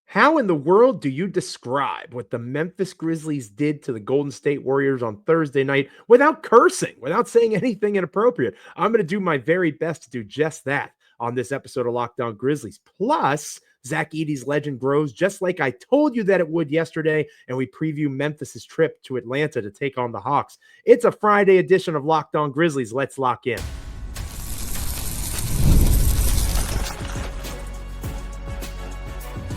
How in the world do you describe what the Memphis Grizzlies did to the Golden State Warriors on Thursday night without cursing, without saying anything inappropriate? I'm going to do my very best to do just that on this episode of Locked On Grizzlies. Plus, Zach Edey's legend grows just like I told you that it would yesterday, and we preview Memphis's trip to Atlanta to take on the Hawks. It's a Friday edition of Locked On Grizzlies. Let's lock in.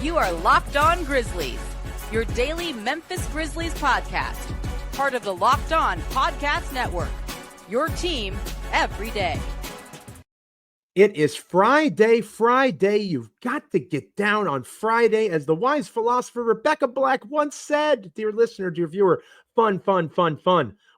You are Locked On Grizzlies, your daily Memphis Grizzlies podcast, part of the Locked On Podcast Network, your team every day. It is Friday. You've got to get down on Friday. As the wise philosopher Rebecca Black once said, dear listener, dear viewer, fun.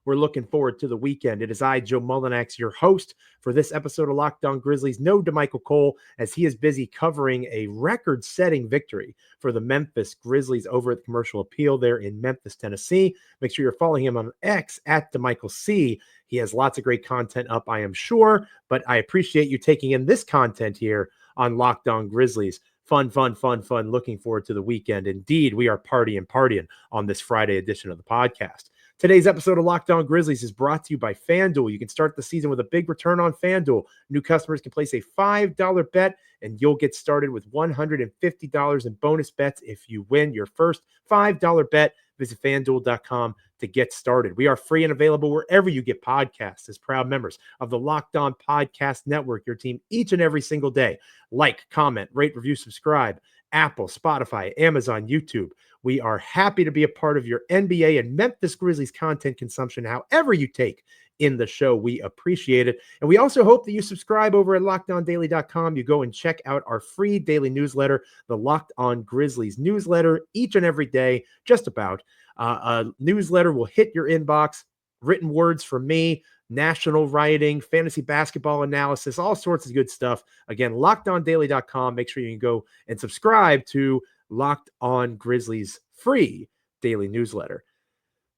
We're looking forward to the weekend. It is I, Joe Mullinax, your host for this episode of Locked On Grizzlies. No DeMichael Cole, as he is busy covering a record-setting victory for the Memphis Grizzlies over at the Commercial Appeal there in Memphis, Tennessee. Make sure you're following him on X at DeMichael C. He has lots of great content up, I am sure, but I appreciate you taking in this content here on Locked On Grizzlies. Fun. Looking forward to the weekend. Indeed, we are partying on this Friday edition of the podcast. Today's episode of Locked On Grizzlies is brought to you by FanDuel. You can start the season with a big return on FanDuel. New customers can place a $5 bet, and you'll get started with $150 in bonus bets if you win your first $5 bet. Visit FanDuel.com to get started. We are free and available wherever you get podcasts as proud members of the Locked On Podcast Network, your team each and every single day. Like, comment, rate, review, subscribe. Apple, Spotify, Amazon, YouTube. We are happy to be a part of your NBA and Memphis Grizzlies content consumption, however you take in the show. We appreciate it. And we also hope that you subscribe over at LockedOnDaily.com. You go and check out our free daily newsletter, the Locked On Grizzlies newsletter, each and every day, just about. A newsletter will hit your inbox, written words from me, national writing, fantasy basketball analysis, all sorts of good stuff. Again, LockedOnDaily.com. Make sure you can go and subscribe to Locked On Grizzlies free daily newsletter.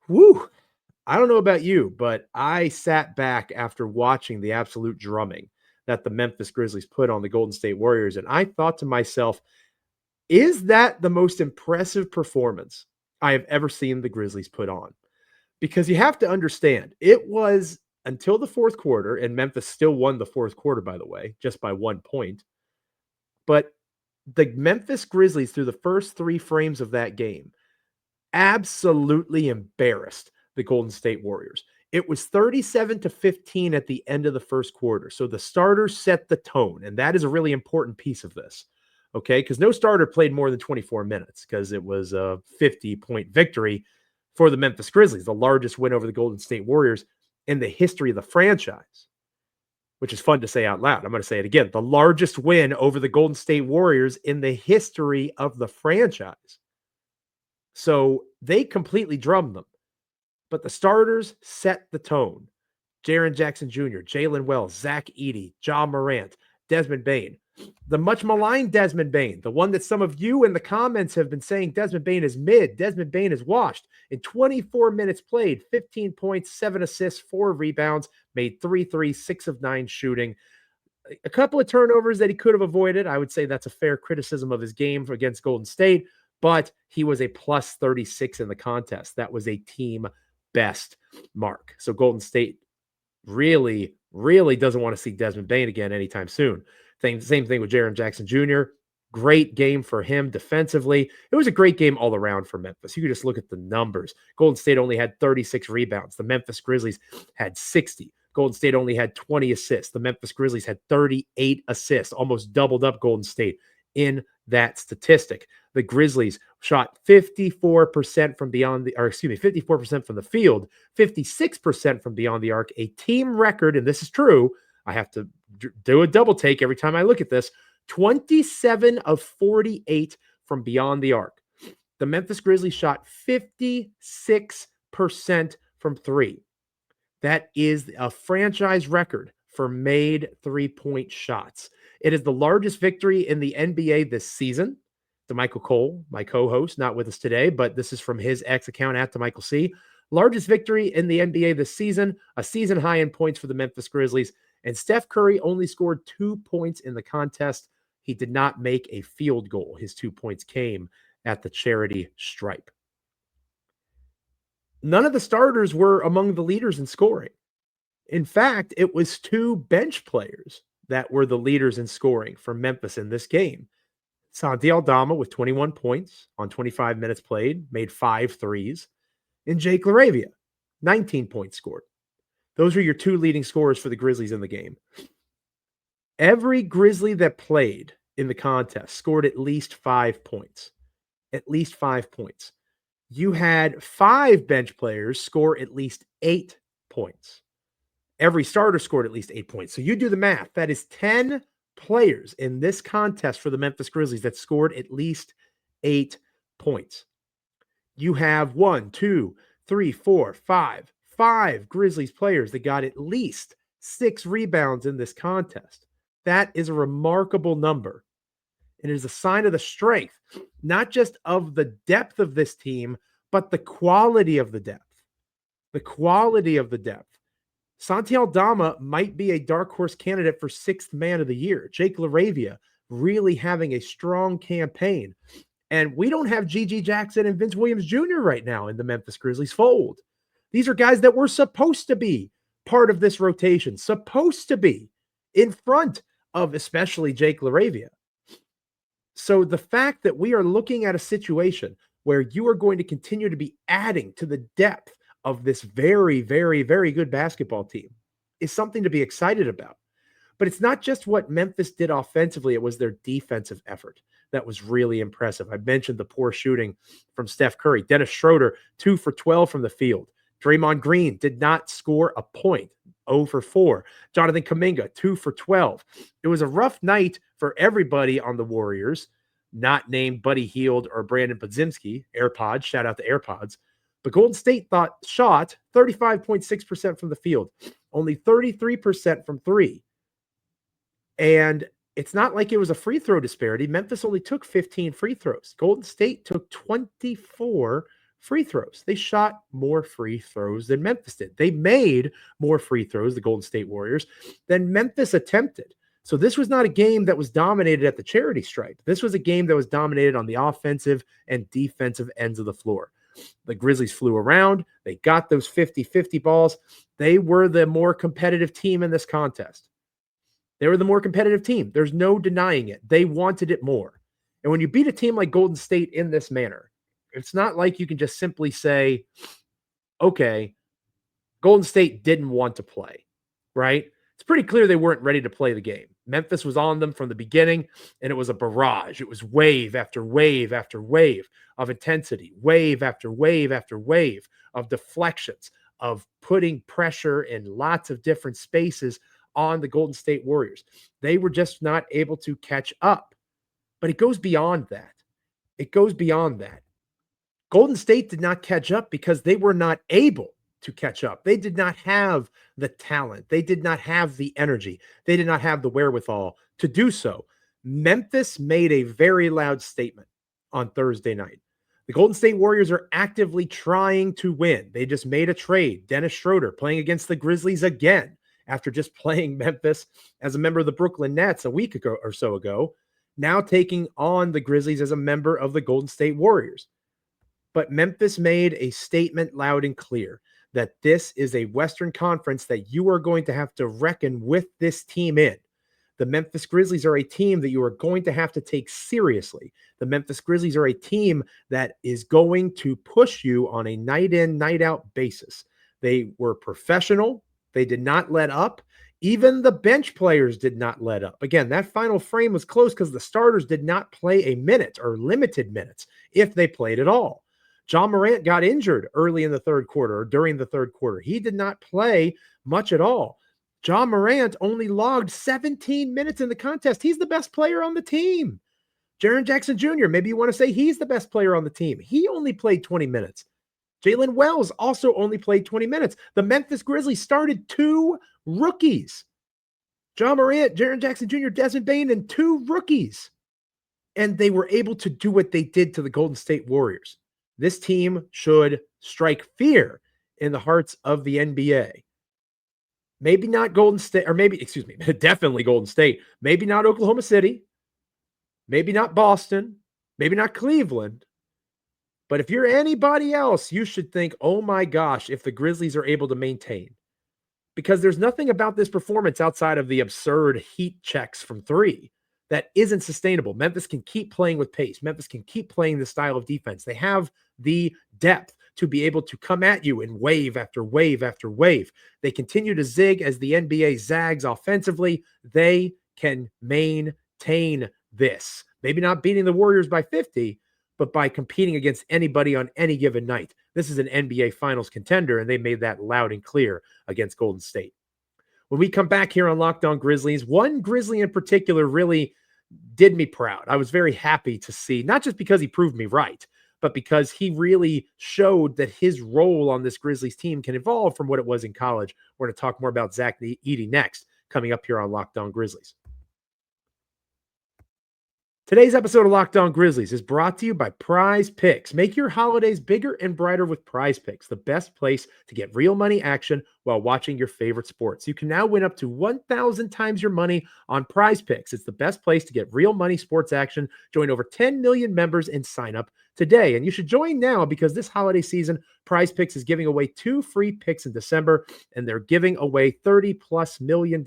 Woo! I don't know about you, but I sat back after watching the absolute drumming that the Memphis Grizzlies put on the Golden State Warriors, and I thought to myself, is that the most impressive performance I have ever seen the Grizzlies put on? Because you have to understand, it was until the fourth quarter, and Memphis still won the fourth quarter, by the way, just by 1 point. But the Memphis Grizzlies, through the first three frames of that game, absolutely embarrassed the Golden State Warriors. It was 37-15 at the end of the first quarter. So the starters set the tone, and that is a really important piece of this. Okay, because no starter played more than 24 minutes because it was a 50-point victory for the Memphis Grizzlies, the largest win over the Golden State Warriors in the history of the franchise, which is fun to say out loud. I'm going to say it again. The largest win over the Golden State Warriors in the history of the franchise. So they completely drummed them. But the starters set the tone. Jaren Jackson Jr., Jalen Wells, Zach Edey, Ja Morant, Desmond Bane. The much maligned Desmond Bane, the one that some of you in the comments have been saying Desmond Bane is mid, Desmond Bane is washed. In 24 minutes played, 15 points, 7 assists, 4 rebounds, made 3 threes, 6 of 9 shooting. A couple of turnovers that he could have avoided. I would say that's a fair criticism of his game against Golden State, but he was a plus 36 in the contest. That was a team best mark. So Golden State really doesn't want to see Desmond Bane again anytime soon. Same thing with Jaren Jackson Jr. Great game for him defensively. It was a great game all around for Memphis. You could just look at the numbers. Golden State only had 36 rebounds. The Memphis Grizzlies had 60. Golden State only had 20 assists. The Memphis Grizzlies had 38 assists, almost doubled up Golden State in that statistic. The Grizzlies shot 54% from beyond the, 54% from the field, 56% from beyond the arc, a team record, and this is true. I have to do a double take every time I look at this. 27 of 48 from beyond the arc. The Memphis Grizzlies shot 56% from three. That is a franchise record for made three-point shots. It is the largest victory in the NBA this season. DeMichael Cole, my co-host, not with us today, but this is from his X account at DeMichael C. Largest victory in the NBA this season, a season high in points for the Memphis Grizzlies. And Steph Curry only scored 2 points in the contest. He did not make a field goal. His 2 points came at the charity stripe. None of the starters were among the leaders in scoring. In fact, it was 2 bench players that were the leaders in scoring for Memphis in this game. Santi Aldama with 21 points on 25 minutes played, made 5 threes, and Jake LaRavia, 19 points scored. Those are your 2 leading scorers for the Grizzlies in the game. Every Grizzly that played in the contest scored at least 5 points. At least 5 points. You had 5 bench players score at least 8 points. Every starter scored at least 8 points. So you do the math. That is 10 players in this contest for the Memphis Grizzlies that scored at least 8 points. You have 1, 2, 3, 4, 5 Grizzlies players that got at least 6 rebounds in this contest. That is a remarkable number. And it is a sign of the strength, not just of the depth of this team, but the quality of the depth. The quality of the depth. Santi Aldama might be a dark horse candidate for 6th man of the year. Jake LaRavia really having a strong campaign. And we don't have G.G. Jackson and Vince Williams Jr. right now in the Memphis Grizzlies fold. These are guys that were supposed to be part of this rotation, supposed to be in front of especially Jake LaRavia. So the fact that we are looking at a situation where you are going to continue to be adding to the depth of this very, very, very good basketball team is something to be excited about. But it's not just what Memphis did offensively. It was their defensive effort that was really impressive. I mentioned the poor shooting from Steph Curry. Dennis Schroeder, 2 for 12 from the field. Draymond Green did not score a point, 0 for 4. Jonathan Kuminga, 2 for 12. It was a rough night for everybody on the Warriors, not named Buddy Hield or Brandon Podziemski. AirPods, shout out to AirPods. But Golden State shot 35.6% from the field, only 33% from 3. And it's not like it was a free throw disparity. Memphis only took 15 free throws. Golden State took 24 free throws. They shot more free throws than Memphis did. They made more free throws, the Golden State Warriors, than Memphis attempted. So this was not a game that was dominated at the charity stripe. This was a game that was dominated on the offensive and defensive ends of the floor. The Grizzlies flew around. They got those 50-50 balls. They were the more competitive team in this contest. They were the more competitive team. There's no denying it. They wanted it more. And when you beat a team like Golden State in this manner, it's not like you can just simply say, okay, Golden State didn't want to play, right? It's pretty clear they weren't ready to play the game. Memphis was on them from the beginning, and it was a barrage. It was wave after wave after wave of intensity, wave after wave after wave of deflections, of putting pressure in lots of different spaces on the Golden State Warriors. They were just not able to catch up. But it goes beyond that. It goes beyond that. Golden State did not catch up because they were not able to catch up. They did not have the talent. They did not have the energy. They did not have the wherewithal to do so. Memphis made a very loud statement on Thursday night. The Golden State Warriors are actively trying to win. They just made a trade. Dennis Schroeder playing against the Grizzlies again after just playing Memphis as a member of the Brooklyn Nets a week ago or so ago, now taking on the Grizzlies as a member of the Golden State Warriors. But Memphis made a statement loud and clear that this is a Western Conference that you are going to have to reckon with this team in. The Memphis Grizzlies are a team that you are going to have to take seriously. The Memphis Grizzlies are a team that is going to push you on a night in, night out basis. They were professional. They did not let up. Even the bench players did not let up. Again, that final frame was close because the starters did not play a minute or limited minutes if they played at all. John Morant got injured early in the third quarter or during the third quarter. He did not play much at all. John Morant only logged 17 minutes in the contest. He's the best player on the team. Jaren Jackson Jr., maybe you want to say he's the best player on the team. He only played 20 minutes. Jalen Wells also only played 20 minutes. The Memphis Grizzlies started 2 rookies. John Morant, Jaren Jackson Jr., Desmond Bane, and 2 rookies. And they were able to do what they did to the Golden State Warriors. This team should strike fear in the hearts of the NBA. Maybe not Golden State, or maybe, definitely Golden State. Maybe not Oklahoma City. Maybe not Boston. Maybe not Cleveland. But if you're anybody else, you should think, oh my gosh, if the Grizzlies are able to maintain. Because there's nothing about this performance outside of the absurd heat checks from three that isn't sustainable. Memphis can keep playing with pace. Memphis can keep playing the style of defense. They have the depth to be able to come at you in wave after wave after wave. They continue to zig as the NBA zags offensively. They can maintain this. Maybe not beating the Warriors by 50, but by competing against anybody on any given night. This is an NBA Finals contender, and they made that loud and clear against Golden State. When we come back here on Locked On Grizzlies, one Grizzly in particular really did me proud. I was very happy to see, not just because he proved me right, but because he really showed that his role on this Grizzlies team can evolve from what it was in college. We're going to talk more about Zach Edey next, coming up here on Locked On Grizzlies. Today's episode of Locked On Grizzlies is brought to you by Prize Picks. Make your holidays bigger and brighter with Prize Picks, the best place to get real money action while watching your favorite sports. You can now win up to 1,000 times your money on Prize Picks. It's the best place to get real money sports action. Join over 10 million members and sign up today. And you should join now because this holiday season, Prize Picks is giving away 2 free picks in December, and they're giving away $30+ million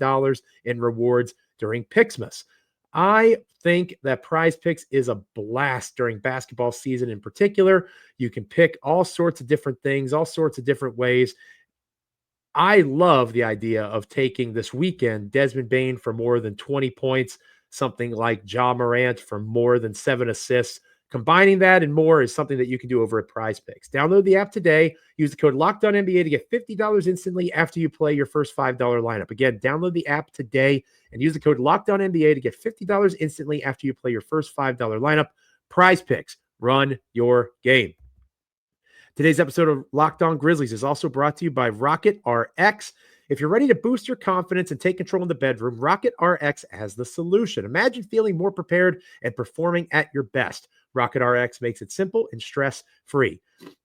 in rewards during Picksmas. I think that Prize Picks is a blast during basketball season in particular. You can pick all sorts of different things, all sorts of different ways. I love the idea of taking this weekend Desmond Bane for more than 20 points, something like Joe Morant for more than 7 assists. Combining that and more is something that you can do over at Prize Picks. Download the app today. Use the code LOCKEDONNBA to get $50 instantly after you play your first $5 lineup. Again, download the app today and use the code LOCKEDONNBA to get $50 instantly after you play your first $5 lineup. Prize Picks. Run your game. Today's episode of Locked On Grizzlies is also brought to you by Rocket RX. If you're ready to boost your confidence and take control in the bedroom, Rocket RX has the solution. Imagine feeling more prepared and performing at your best. Rocket RX makes it simple and stress-free.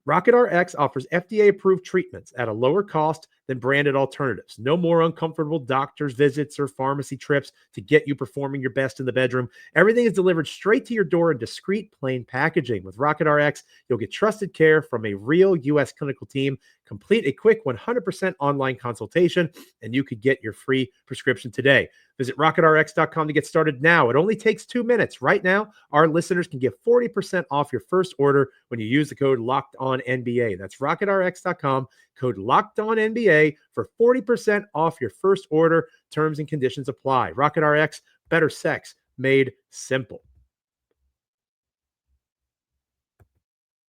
Rocket RX offers FDA-approved treatments at a lower cost than branded alternatives. No more uncomfortable doctor's visits or pharmacy trips to get you performing your best in the bedroom. Everything is delivered straight to your door in discreet, plain packaging. With Rocket RX, you'll get trusted care from a real U.S. clinical team. Complete a quick 100% online consultation, and you could get your free prescription today. Visit rocketrx.com to get started now. It only takes 2 minutes. Right now, our listeners can get 40% off your first order when you use the code LOCKEDONNBA. That's rocketrx.com, code LOCKEDONNBA for 40% off your first order. Terms and conditions apply. Rocket RX, better sex made simple.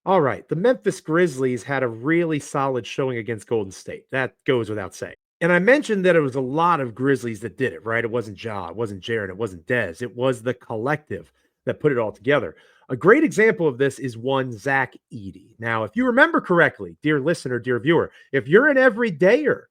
All right, the Memphis Grizzlies had a really solid showing against Golden State. That goes without saying. And I mentioned that it was a lot of Grizzlies that did it, right? It wasn't Ja, it wasn't Jaren, it wasn't Dez. It was the collective that put it all together. A great example of this is one Zach Edey. Now, if you remember correctly, dear listener, dear viewer, if you're an everydayer,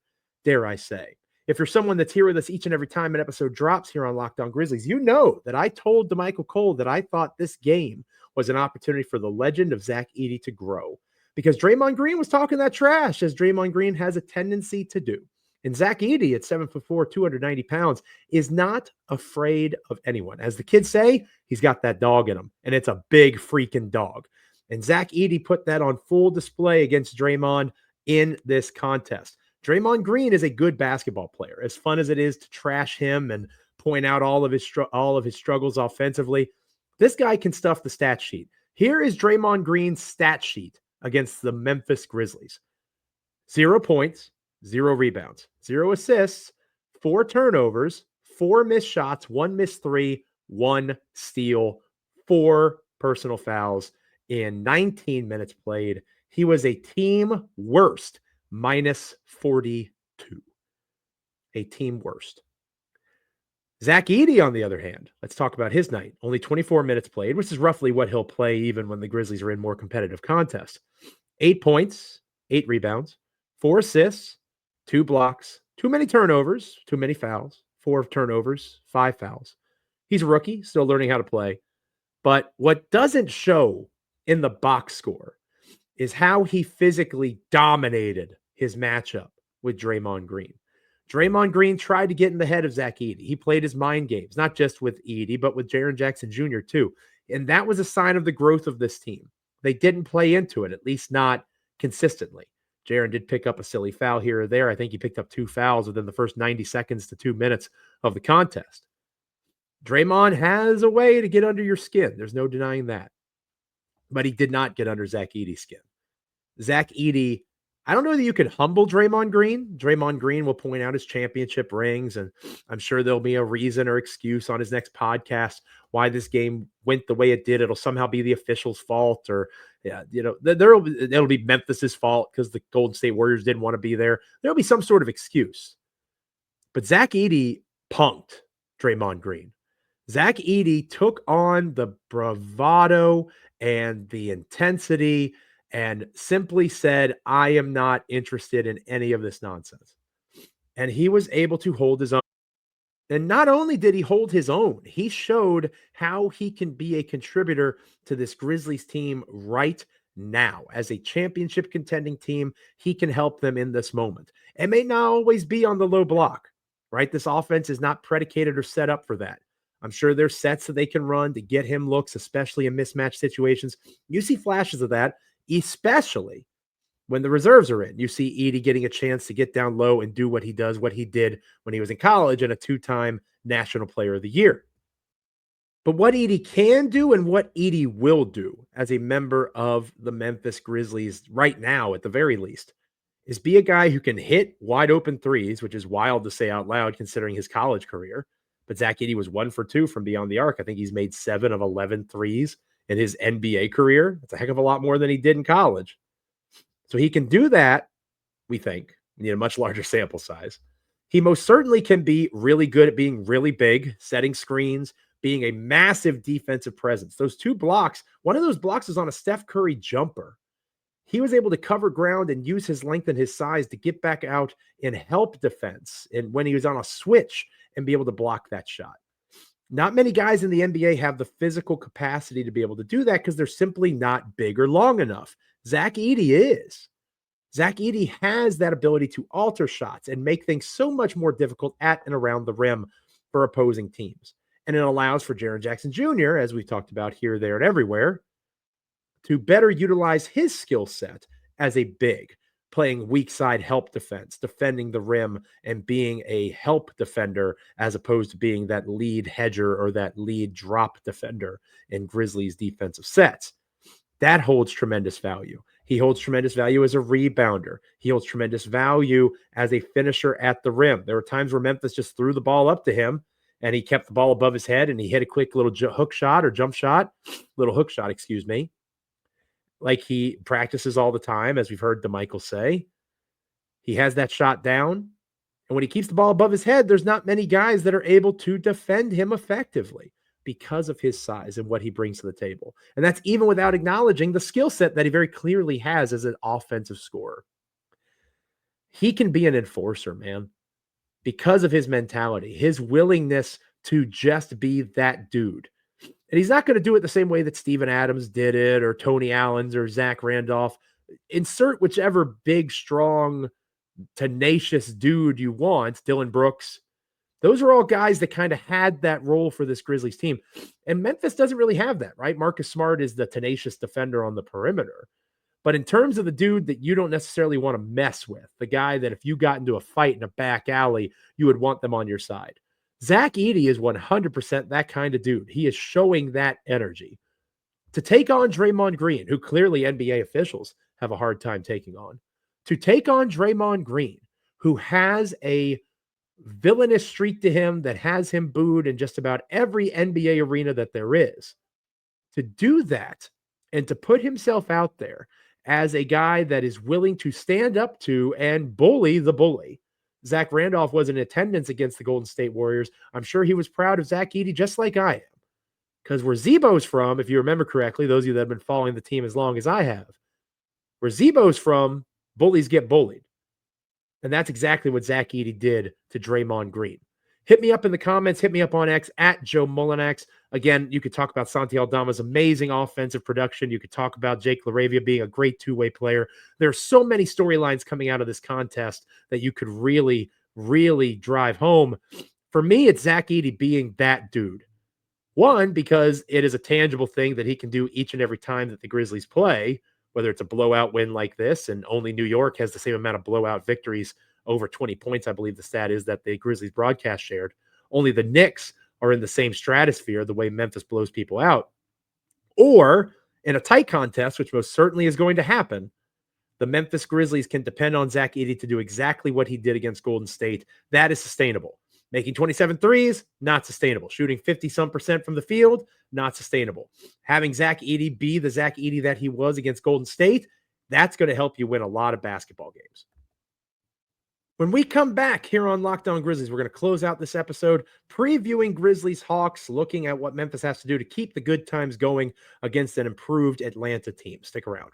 dare I say, if you're someone that's here with us each and every time an episode drops here on Locked On Grizzlies, you know that I told DeMichael Cole that I thought this game was an opportunity for the legend of Zach Edey to grow because Draymond Green was talking that trash, as Draymond Green has a tendency to do. And Zach Edey at 7'4", 290 pounds is not afraid of anyone. As the kids say, he's got that dog in him, and it's a big freaking dog. And Zach Edey put that on full display against Draymond in this contest. Draymond Green is a good basketball player. As fun as it is to trash him and point out all of his struggles offensively, this guy can stuff the stat sheet. Here is Draymond Green's stat sheet against the Memphis Grizzlies. 0 points, 0 rebounds, 0 assists, 4 turnovers, 4 missed shots, 1 missed 3, 1 steal, 4 personal fouls in 19 minutes played. He was a team worst, minus 42. A team worst. Zach Edey, on the other hand, let's talk about his night. Only 24 minutes played, which is roughly what he'll play even when the Grizzlies are in more competitive contests. 8 points, 8 rebounds, 4 assists, 2 blocks, too many turnovers, too many fouls, 4 turnovers, 5 fouls. He's a rookie, still learning how to play. But what doesn't show in the box score is how he physically dominated his matchup with Draymond Green. Draymond Green tried to get in the head of Zach Edey. He played his mind games, not just with Edey, but with Jaren Jackson Jr. too. And that was a sign of the growth of this team. they didn't play into it, at least not consistently. Jaren did pick up a silly foul here or there. I think he picked up 2 fouls within the first 90 seconds to 2 minutes of the contest. Draymond has a way to get under your skin. There's no denying that. But he did not get under Zach Edey's skin. Zach Edey, I don't know that you can humble Draymond Green. Draymond Green will point out his championship rings, and I'm sure there'll be a reason or excuse on his next podcast why this game went the way it did. It'll somehow be the official's fault, or it'll be Memphis's fault because the Golden State Warriors didn't want to be there. There'll be some sort of excuse. But Zach Edey punked Draymond Green. Zach Edey took on the bravado and the intensity and simply said, I am not interested in any of this nonsense. And he was able to hold his own. And not only did he hold his own, he showed how he can be a contributor to this Grizzlies team right now. As a championship contending team, he can help them in this moment. It may not always be on the low block, right? This offense is not predicated or set up for that. I'm sure there's sets that they can run to get him looks, especially in mismatch situations. You see flashes of that, especially when the reserves are in. You see Edey getting a chance to get down low and do what he does, what he did when he was in college and a 2-time National Player of the Year. But what Edey can do and what Edey will do as a member of the Memphis Grizzlies right now, at the very least, is be a guy who can hit wide open threes, which is wild to say out loud considering his college career. But Zach Edey was 1 for 2 from beyond the arc. I think he's made 7 of 11 threes in his NBA career. That's a heck of a lot more than he did in college. So he can do that, we think. We need a much larger sample size. He most certainly can be really good at being really big, setting screens, being a massive defensive presence. Those 2 blocks, one of those blocks is on a Steph Curry jumper. He was able to cover ground and use his length and his size to get back out and help defense. And when he was on a switch and be able to block that shot. Not many guys in the NBA have the physical capacity to be able to do that because they're simply not big or long enough. Zach Edey is. Zach Edey has that ability to alter shots and make things so much more difficult at and around the rim for opposing teams. And it allows for Jaren Jackson Jr., as we've talked about here, there, and everywhere, to better utilize his skill set as a big, playing weak side help defense, defending the rim, and being a help defender as opposed to being that lead hedger or that lead drop defender in Grizzlies defensive sets. That holds tremendous value. He holds tremendous value as a rebounder. He holds tremendous value as a finisher at the rim. There were times where Memphis just threw the ball up to him and he kept the ball above his head and he hit a quick little hook shot, like he practices all the time, as we've heard DeMichael say. He has that shot down. And when he keeps the ball above his head, there's not many guys that are able to defend him effectively because of his size and what he brings to the table. And that's even without acknowledging the skill set that he very clearly has as an offensive scorer. He can be an enforcer, man, because of his mentality, his willingness to just be that dude. And he's not going to do it the same way that Steven Adams did it, or Tony Allen's, or Zach Randolph. Insert whichever big, strong, tenacious dude you want, Dylan Brooks. Those are all guys that kind of had that role for this Grizzlies team. And Memphis doesn't really have that, right? Marcus Smart is the tenacious defender on the perimeter. But in terms of the dude that you don't necessarily want to mess with, the guy that if you got into a fight in a back alley, you would want them on your side. Zach Edey is 100% that kind of dude. He is showing that energy. To take on Draymond Green, who clearly NBA officials have a hard time taking on. To take on Draymond Green, who has a villainous streak to him that has him booed in just about every NBA arena that there is. To do that and to put himself out there as a guy that is willing to stand up to and bully the bully. Zach Randolph was in attendance against the Golden State Warriors. I'm sure he was proud of Zach Edey just like I am. Because where Zebo's from, if you remember correctly, those of you that have been following the team as long as I have, where Zebo's from, bullies get bullied. And that's exactly what Zach Edey did to Draymond Green. Hit me up in the comments. Hit me up on X at Joe Mullinax. Again, you could talk about Santi Aldama's amazing offensive production. You could talk about Jake LaRavia being a great two-way player. There are so many storylines coming out of this contest that you could really, really drive home. For me, it's Zach Edey being that dude. One, because it is a tangible thing that he can do each and every time that the Grizzlies play, whether it's a blowout win like this, and only New York has the same amount of blowout victories over 20 points, I believe the stat is that the Grizzlies broadcast shared. Only the Knicks are in the same stratosphere, the way Memphis blows people out. Or in a tight contest, which most certainly is going to happen, the Memphis Grizzlies can depend on Zach Edey to do exactly what he did against Golden State. That is sustainable. Making 27 threes, not sustainable. Shooting 50-some% from the field, not sustainable. Having Zach Edey be the Zach Edey that he was against Golden State, that's going to help you win a lot of basketball games. When we come back here on Locked On Grizzlies, we're going to close out this episode previewing Grizzlies Hawks, looking at what Memphis has to do to keep the good times going against an improved Atlanta team. Stick around.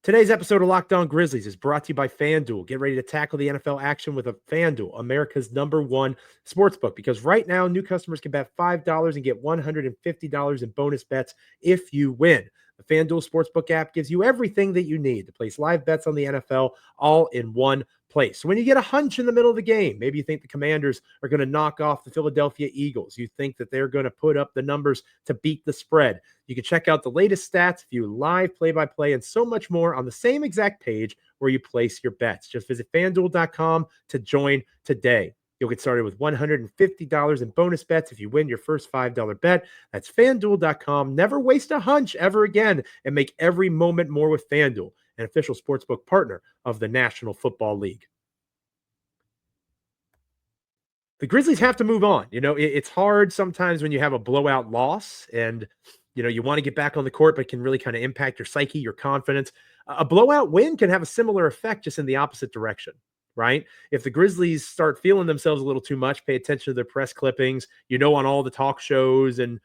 Today's episode of Locked On Grizzlies is brought to you by FanDuel. Get ready to tackle the NFL action with a FanDuel, America's #1 sportsbook, because right now new customers can bet $5 and get $150 in bonus bets if you win. The FanDuel Sportsbook app gives you everything that you need to place live bets on the NFL all in one place. So when you get a hunch in the middle of the game, maybe you think the Commanders are going to knock off the Philadelphia Eagles, you think that they're going to put up the numbers to beat the spread, you can check out the latest stats, view live play-by-play, and so much more on the same exact page where you place your bets. Just visit FanDuel.com to join today. You'll get started with $150 in bonus bets if you win your first $5 bet. That's FanDuel.com. Never waste a hunch ever again, and make every moment more with FanDuel, an official sportsbook partner of the National Football League. The Grizzlies have to move on. It's hard sometimes when you have a blowout loss and, you want to get back on the court, but it can really kind of impact your psyche, your confidence. A blowout win can have a similar effect, just in the opposite direction, right? If the Grizzlies start feeling themselves a little too much, pay attention to their press clippings, on all the talk shows and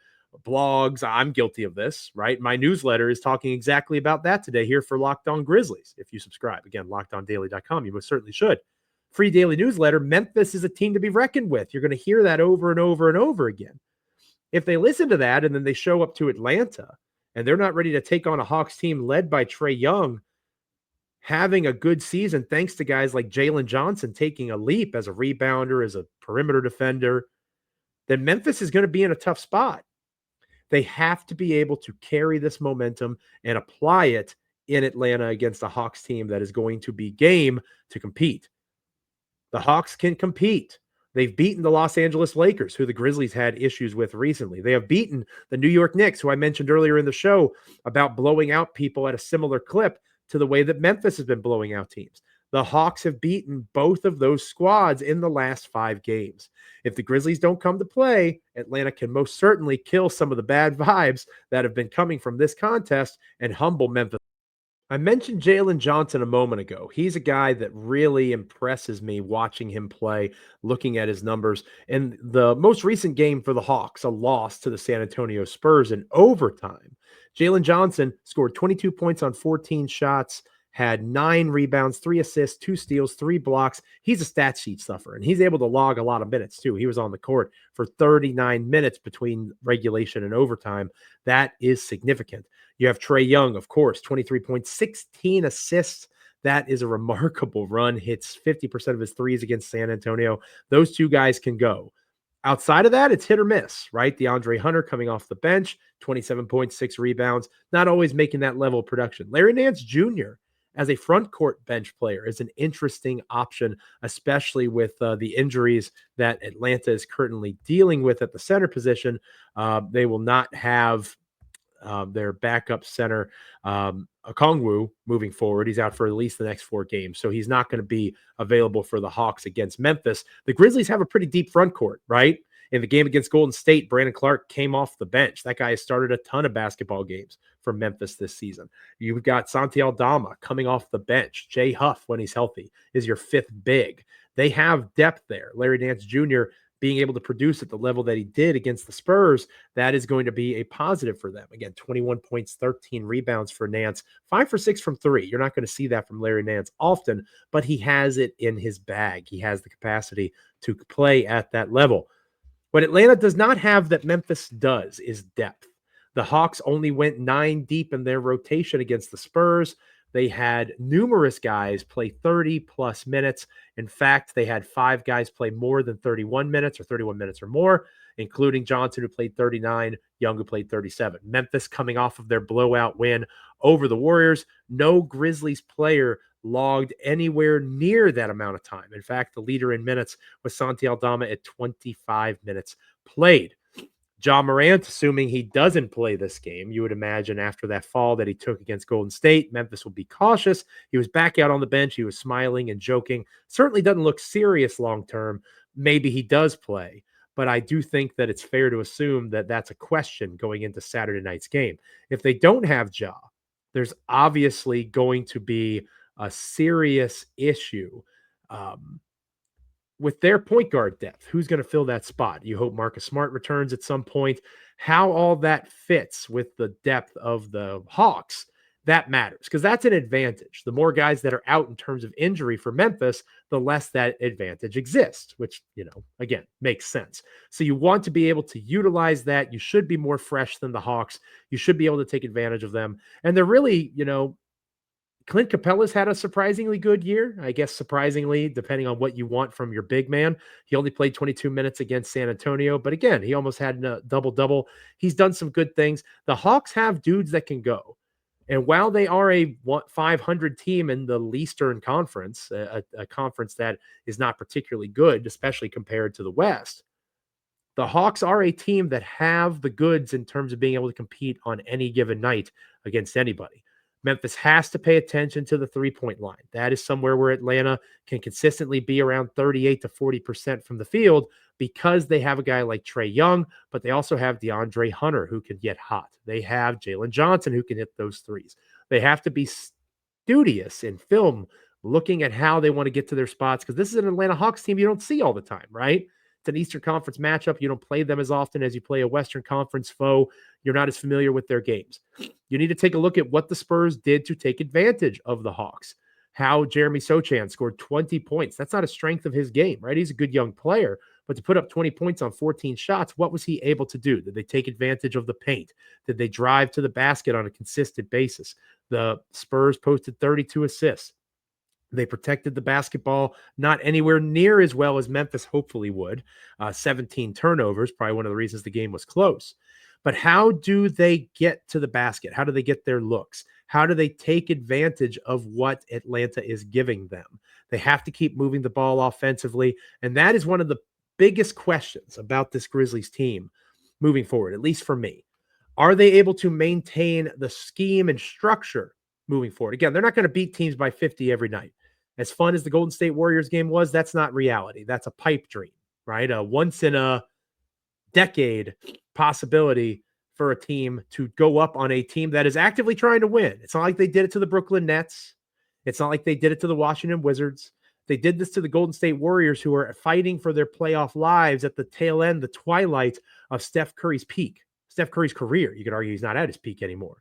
blogs. I'm guilty of this, right? My newsletter is talking exactly about that today here for Locked On Grizzlies. If you subscribe, again, lockedondaily.com, you most certainly should. Free daily newsletter. Memphis is a team to be reckoned with. You're going to hear that over and over and over again. If they listen to that and then they show up to Atlanta and they're not ready to take on a Hawks team led by Trae Young, having a good season thanks to guys like Jalen Johnson taking a leap as a rebounder, as a perimeter defender, then Memphis is going to be in a tough spot. They have to be able to carry this momentum and apply it in Atlanta against a Hawks team that is going to be game to compete. The Hawks can compete. They've beaten the Los Angeles Lakers, who the Grizzlies had issues with recently. They have beaten the New York Knicks, who I mentioned earlier in the show about blowing out people at a similar clip to the way that Memphis has been blowing out teams. The Hawks have beaten both of those squads in the last 5 games. If the Grizzlies don't come to play, Atlanta can most certainly kill some of the bad vibes that have been coming from this contest and humble Memphis. I mentioned Jalen Johnson a moment ago. He's a guy that really impresses me watching him play, looking at his numbers. In the most recent game for the Hawks, a loss to the San Antonio Spurs in overtime, Jalen Johnson scored 22 points on 14 shots, had 9 rebounds, 3 assists, 2 steals, 3 blocks. He's a stat sheet stuffer, and he's able to log a lot of minutes too. He was on the court for 39 minutes between regulation and overtime. That is significant. You have Trae Young, of course, 23 points, 16 assists. That is a remarkable run. Hits 50% of his threes against San Antonio. Those two guys can go. Outside of that, it's hit or miss, right? DeAndre Hunter coming off the bench, 27 points, 6 rebounds, not always making that level of production. Larry Nance Jr., as a front court bench player, is an interesting option, especially with the injuries that Atlanta is currently dealing with at the center position. They will not have their backup center, Okongwu, moving forward. He's out for at least the next 4 games, so he's not going to be available for the Hawks against Memphis. The Grizzlies have a pretty deep front court, right? In the game against Golden State, Brandon Clark came off the bench. That guy has started a ton of basketball games for Memphis this season. You've got Santi Aldama coming off the bench. Jay Huff, when he's healthy, is your 5th big. They have depth there. Larry Nance Jr. being able to produce at the level that he did against the Spurs, that is going to be a positive for them. Again, 21 points, 13 rebounds for Nance, 5 for 6 from 3. You're not going to see that from Larry Nance often, but he has it in his bag. He has the capacity to play at that level. What Atlanta does not have that Memphis does is depth. The Hawks only went 9 deep in their rotation against the Spurs. they had numerous guys play 30 plus minutes. In fact, they had 5 guys play more than 31 minutes or 31 minutes or more, including Johnson, who played 39, Young, who played 37. Memphis coming off of their blowout win over the Warriors. No Grizzlies player logged anywhere near that amount of time. In fact, the leader in minutes was Santi Aldama at 25 minutes played. Ja Morant, assuming he doesn't play this game, you would imagine after that fall that he took against Golden State, Memphis will be cautious. He was back out on the bench. He was smiling and joking. Certainly doesn't look serious long-term. Maybe he does play, but I do think that it's fair to assume that that's a question going into Saturday night's game. If they don't have Ja, there's obviously going to be a serious issue with their point guard depth. Who's going to fill that spot? You hope Marcus Smart returns at some point. How all that fits with the depth of the Hawks, that matters because that's an advantage. The more guys that are out in terms of injury for Memphis, the less that advantage exists, which, again, makes sense. So you want to be able to utilize that. You should be more fresh than the Hawks. You should be able to take advantage of them. And they're really, Clint Capella's had a surprisingly good year. I guess surprisingly, depending on what you want from your big man. He only played 22 minutes against San Antonio, but again, he almost had a double-double. He's done some good things. The Hawks have dudes that can go. And while they are a 500 team in the Eastern Conference, a conference that is not particularly good, especially compared to the West, the Hawks are a team that have the goods in terms of being able to compete on any given night against anybody. Memphis has to pay attention to the three-point line. That is somewhere where Atlanta can consistently be around 38 to 40% from the field because they have a guy like Trae Young, but they also have DeAndre Hunter who can get hot. They have Jalen Johnson who can hit those threes. They have to be studious in film, looking at how they want to get to their spots because this is an Atlanta Hawks team you don't see all the time, right? It's an Eastern Conference matchup. You don't play them as often as you play a Western Conference foe. You're not as familiar with their games. You need to take a look at what the Spurs did to take advantage of the Hawks. How Jeremy Sochan scored 20 points. That's not a strength of his game, right? He's a good young player, but to put up 20 points on 14 shots, what was he able to do? Did they take advantage of the paint? Did they drive to the basket on a consistent basis? The Spurs posted 32 assists. They protected the basketball not anywhere near as well as Memphis hopefully would. 17 turnovers, probably one of the reasons the game was close. But how do they get to the basket? How do they get their looks? How do they take advantage of what Atlanta is giving them? They have to keep moving the ball offensively, and that is one of the biggest questions about this Grizzlies team moving forward, at least for me. Are they able to maintain the scheme and structure moving forward? Again, they're not going to beat teams by 50 every night. As fun as the Golden State Warriors game was, that's not reality. That's a pipe dream, right? A once in a decade possibility for a team to go up on a team that is actively trying to win. It's not like they did it to the Brooklyn Nets. It's not like they did it to the Washington Wizards. They did this to the Golden State Warriors, who are fighting for their playoff lives at the tail end, the twilight of Steph Curry's peak. Steph Curry's career, you could argue he's not at his peak anymore.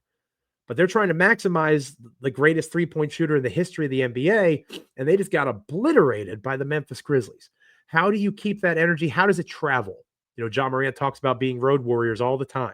But they're trying to maximize the greatest three-point shooter in the history of the NBA, and they just got obliterated by the Memphis Grizzlies. How do you keep that energy? How does it travel? Ja Morant talks about being road warriors all the time.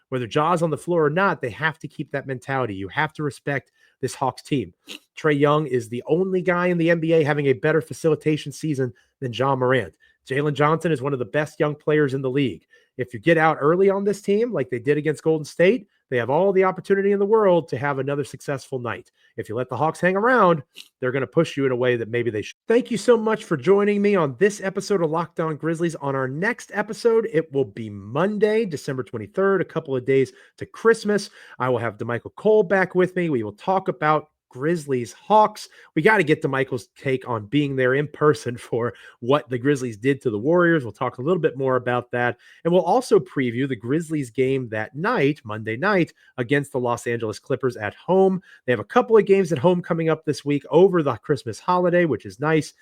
Whether Ja's on the floor or not, they have to keep that mentality. You have to respect this Hawks team. Trae Young is the only guy in the NBA having a better facilitation season than Ja Morant. Jalen Johnson is one of the best young players in the league. If you get out early on this team, like they did against Golden State, they have all the opportunity in the world to have another successful night. If you let the Hawks hang around, they're going to push you in a way that maybe they should. Thank you so much for joining me on this episode of Locked On Grizzlies. On our next episode, it will be Monday, December 23rd, a couple of days to Christmas. I will have DeMichael Cole back with me. We will talk about Grizzlies Hawks. We got to get DeMichael's take on being there in person for what the Grizzlies did to the Warriors. We'll talk a little bit more about that. And we'll also preview the Grizzlies game that night, Monday night, against the Los Angeles Clippers at home. They have a couple of games at home coming up this week over the Christmas holiday, which is nice.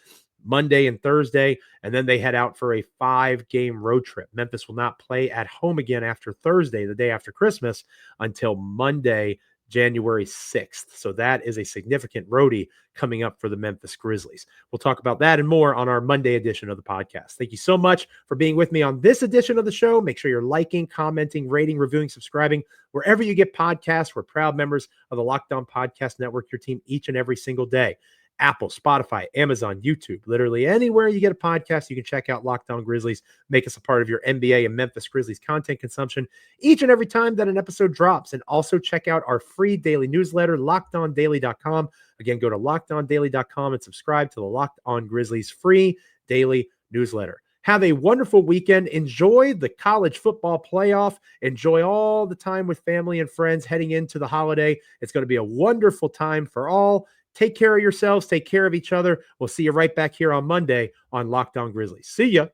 Monday and Thursday, and then they head out for a 5-game road trip. Memphis will not play at home again after Thursday, the day after Christmas, until Monday, January 6th. So that is a significant roadie coming up for the Memphis Grizzlies. We'll talk about that and more on our Monday edition of the podcast. Thank you so much for being with me on this edition of the show. Make sure you're liking, commenting, rating, reviewing, subscribing, wherever you get podcasts. We're proud members of the Locked On Podcast Network, your team each and every single day. Apple, Spotify, Amazon, YouTube, literally anywhere you get a podcast, you can check out Locked On Grizzlies. Make us a part of your NBA and Memphis Grizzlies content consumption each and every time that an episode drops. And also check out our free daily newsletter, lockedondaily.com. Again, go to lockedondaily.com and subscribe to the Locked On Grizzlies free daily newsletter. Have a wonderful weekend. Enjoy the college football playoff. Enjoy all the time with family and friends heading into the holiday. It's going to be a wonderful time for all. Take care of yourselves. Take care of each other. We'll see you right back here on Monday on Locked On Grizzlies. See ya.